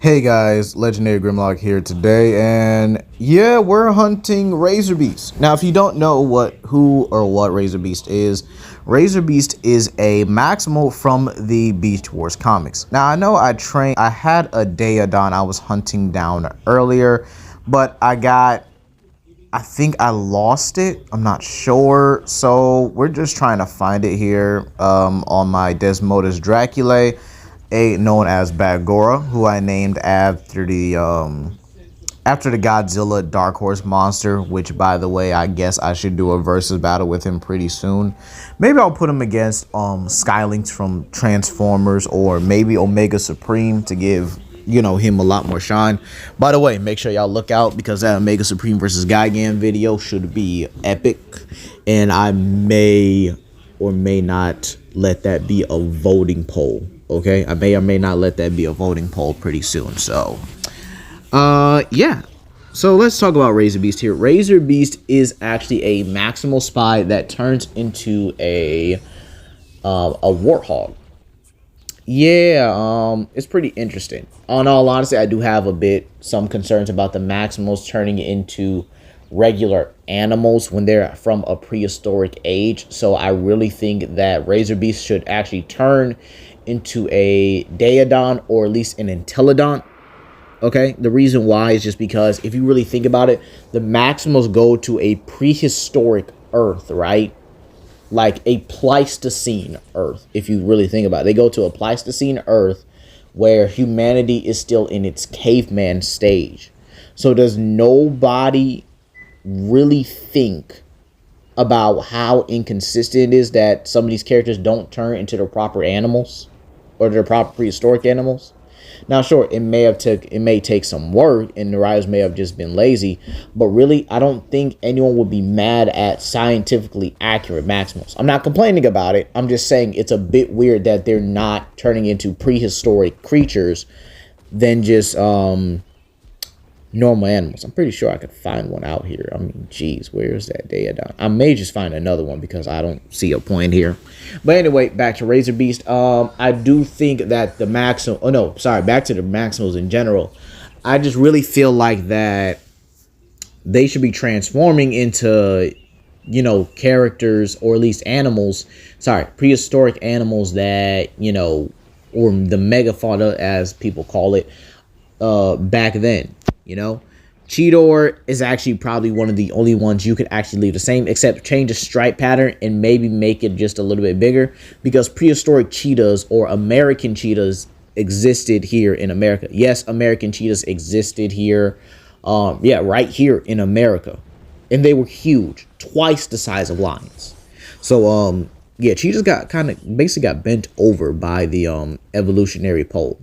Hey guys, Legendary Grimlock here today, and yeah, we're hunting RazorBeast. Now, if you don't know what RazorBeast is a Maximal from the Beast Wars comics. Now, I know I had a Daeodon I was hunting down earlier, but I think I lost it. I'm not sure, so we're just trying to find it here on my Desmodus Draculae, known as Bagora, who I named after the Godzilla Dark Horse monster, which, by the way, I guess I should do a versus battle with him pretty soon. Maybe I'll put him against Skylinks from Transformers, or maybe Omega Supreme to give him a lot more shine. By the way, make sure y'all look out, because that Omega Supreme versus Gigan video should be epic, and I may or may not let that be a voting poll. Okay, I may or may not let that be a voting poll pretty soon. So yeah, so let's talk about RazorBeast here. RazorBeast is actually a Maximal Spy that turns into a Warthog. Yeah, it's pretty interesting. On all honesty, I do have some concerns about the Maximals turning into regular animals when they're from a prehistoric age. So I really think that RazorBeast should actually turn into a Daeodon, or at least an Intellidon. Okay, the reason why is just because if you really think about it, the Maximals go to a prehistoric Earth, right? Like a Pleistocene Earth, if you really think about it. They go to a Pleistocene Earth where humanity is still in its caveman stage. So does nobody really think about how inconsistent it is that some of these characters don't turn into their proper animals, or their proper prehistoric animals? Now, sure, it may take some work, and the writers may have just been lazy, but really, I don't think anyone would be mad at scientifically accurate Maximals. I'm not complaining about it. I'm just saying it's a bit weird that they're not turning into prehistoric creatures than just normal animals. I'm pretty sure I could find one out here. I mean, geez, where's that Daeodon? I may just find another one because I don't see a point here. But anyway, back to RazorBeast. I do think that the Maximal... Oh, no, sorry. Back to the Maximals in general. I just really feel like that they should be transforming into, characters, or at least animals. Sorry, prehistoric animals that, or the megafauna, as people call it, back then. Fjoudor is actually probably one of the only ones you could actually leave the same, except change the stripe pattern and maybe make it just a little bit bigger, because prehistoric cheetahs, or American cheetahs, existed here in America. Yes, American cheetahs existed here. Yeah, right here in America. And they were huge, twice the size of lions. So, yeah, cheetahs basically got bent over by the evolutionary pole.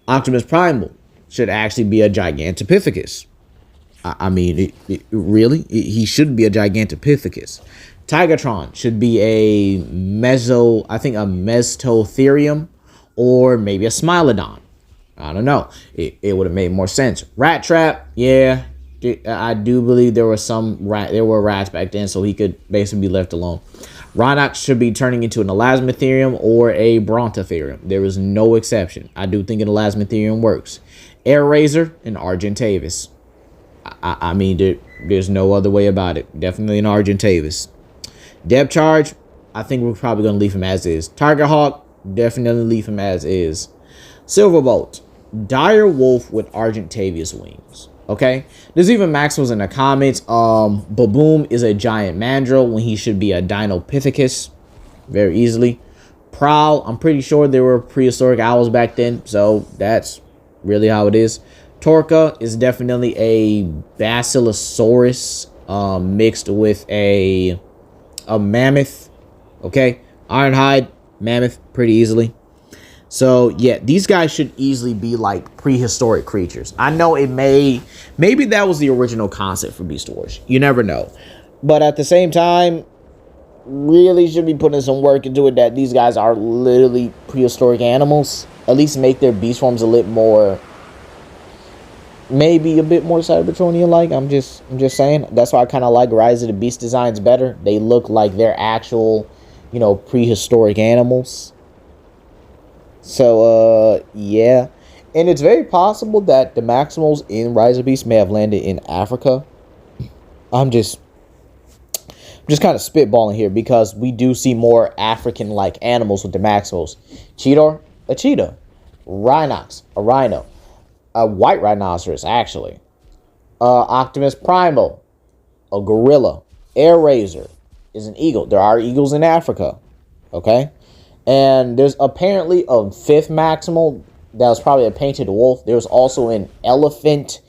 Optimus Primal should actually be a Gigantopithecus. I mean, he should be a Gigantopithecus. Tigatron should be a Mesotherium, or maybe a Smilodon. I don't know. It would have made more sense. Rat Trap, yeah, I do believe there were rats back then, so he could basically be left alone. Rhinox should be turning into an Elasmotherium or a Brontotherium. There is no exception. I do think an Elasmotherium works. Air Razor and Argentavis. I mean, there's no other way about it. Definitely an Argentavis. Depth Charge, I think we're probably going to leave him as is. Tiger Hawk, definitely leave him as is. Silverbolt, Dire Wolf with Argentavius wings. Okay, there's even Maximals in the comments. Baboom is a giant mandrill when he should be a Dinopithecus, very easily. Prowl, I'm pretty sure there were prehistoric owls back then, so that's really how it is. Torka is definitely a Basilosaurus mixed with a mammoth. Okay, Ironhide, mammoth, pretty easily. So yeah, these guys should easily be like prehistoric creatures. I know maybe that was the original concept for Beast Wars. You never know. But at the same time, really should be putting some work into it that these guys are literally prehistoric animals. At least make their beast forms a little more, maybe a bit more Cybertronian-like. I'm just saying. That's why I kind of like Rise of the Beast designs better. They look like they're actual, prehistoric animals. So, yeah. And it's very possible that the Maximals in RazorBeast may have landed in Africa. I'm just kind of spitballing here because we do see more African-like animals with the Maximals. Cheetor, a cheetah. Rhinox, a rhino. A white rhinoceros, actually. Optimus Primal, a gorilla. Air Razor is an eagle. There are eagles in Africa. Okay? And there's apparently a fifth Maximal that was probably a painted wolf. There's also an elephant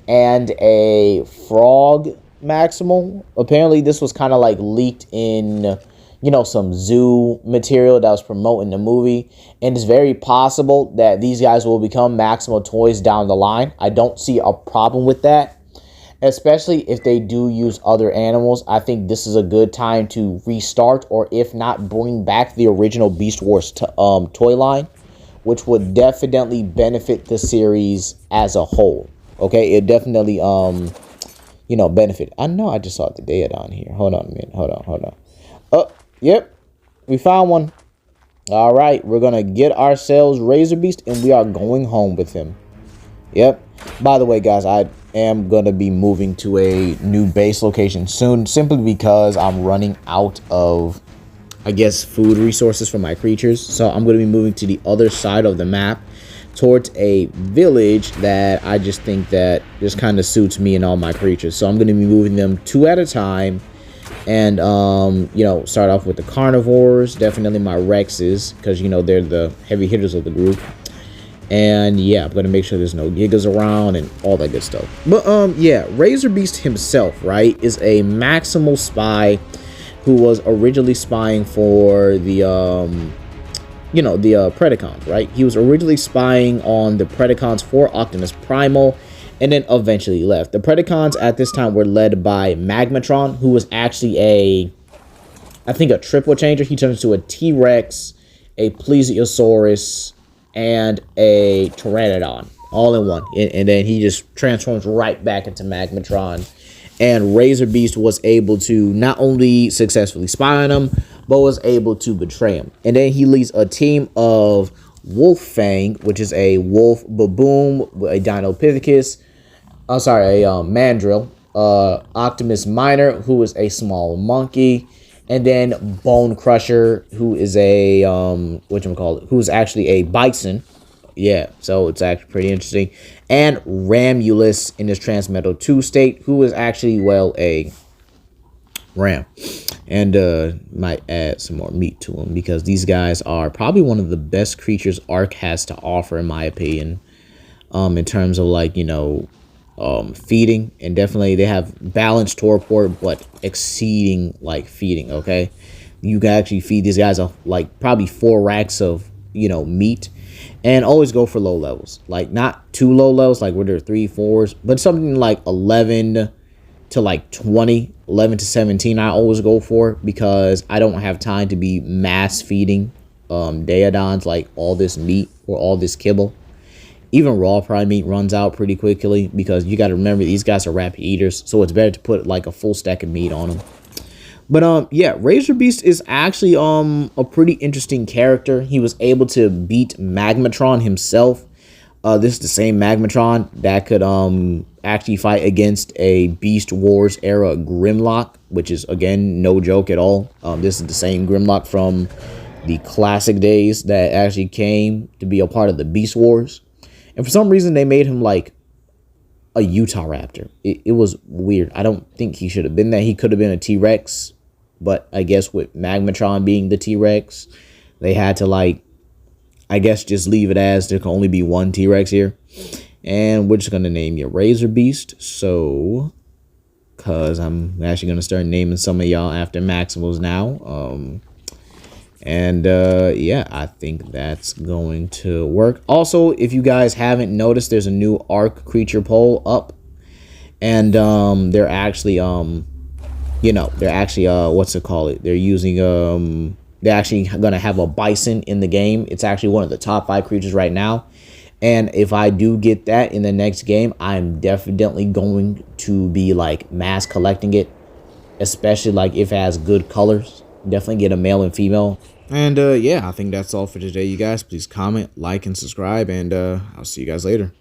and a frog Maximal. Apparently this was kind of like leaked in, you know, some zoo material that was promoting the movie. And it's very possible that these guys will become Maximal toys down the line. I don't see a problem with that, especially if they do use other animals. I think this is a good time to restart, or if not, bring back the original Beast Wars toy line, which would definitely benefit the series as a whole. Okay, it definitely, you know, benefit. I know I just saw the Deodon here. Hold on a minute. Hold on. Oh, yep. We found one. All right, we're going to get ourselves RazorBeast, and we are going home with him. Yep. By the way, guys, I am going to be moving to a new base location soon, simply because I'm running out of, I guess, food resources for my creatures. So I'm going to be moving to the other side of the map towards a village that I just think that just kind of suits me and all my creatures. So I'm going to be moving them 2 at a time. And, you know, start off with the carnivores, definitely my Rexes, because, you know, they're the heavy hitters of the group. And, yeah, I'm going to make sure there's no Gigas around and all that good stuff. But, yeah, RazorBeast himself, right, is a Maximal spy who was originally spying for the, you know, the Predacons, right? He was originally spying on the Predacons for Optimus Primal, and then eventually left. The Predacons at this time were led by Magmatron, who was actually I think a triple changer. He turned into a T-Rex, a Plesiosaurus, and a Pteranodon, all in one. And then he just transforms right back into Magmatron. And RazorBeast was able to not only successfully spy on him, but was able to betray him. And then he leads a team of Wolffang, which is a wolf baboon, a Dinopithecus, a mandrill, Optimus Minor, who is a small monkey, and then Bone Crusher, who is a who's actually a bison. Yeah, so it's actually pretty interesting. And Ramulus in his Transmetal 2 state, who is actually, well, a ram. And might add some more meat to him, because these guys are probably one of the best creatures Ark has to offer, in my opinion, in terms of, like, you know, feeding. And definitely they have balanced torpor, but exceeding, like, feeding. Okay, you can actually feed these guys like probably 4 racks of, you know, meat. And always go for low levels, like not too low levels, like where they're 3, 4s, but something like 11 to like 20, 11 to 17. I always go for, because I don't have time to be mass feeding Deodons like all this meat or all this kibble. Even raw prime meat runs out pretty quickly, because you got to remember these guys are rapid eaters, so it's better to put like a full stack of meat on them. But yeah, RazorBeast is actually a pretty interesting character. He was able to beat Magmatron himself. This is the same Magmatron that could actually fight against a Beast Wars era Grimlock, which is, again, no joke at all. This is the same Grimlock from the classic days that actually came to be a part of the Beast Wars. And for some reason, they made him like a Utah Raptor. It was weird. I don't think he should have been that. He could have been a T-Rex. But I guess with Magmatron being the T-Rex, they had to, like, I guess just leave it as there can only be one T-Rex here. And we're just going to name you RazorBeast. So, because I'm actually going to start naming some of y'all after Maximals now. Yeah, I think that's going to work. Also, if you guys haven't noticed, there's a new Ark creature poll up. And they're actually... you know, they're actually, they're using, they're actually going to have a bison in the game. It's actually one of the top 5 creatures right now. And if I do get that in the next game, I'm definitely going to be, like, mass collecting it. Especially, like, if it has good colors. definitely get a male and female. And yeah, I think that's all for today, you guys. Please comment, like, and subscribe, and I'll see you guys later.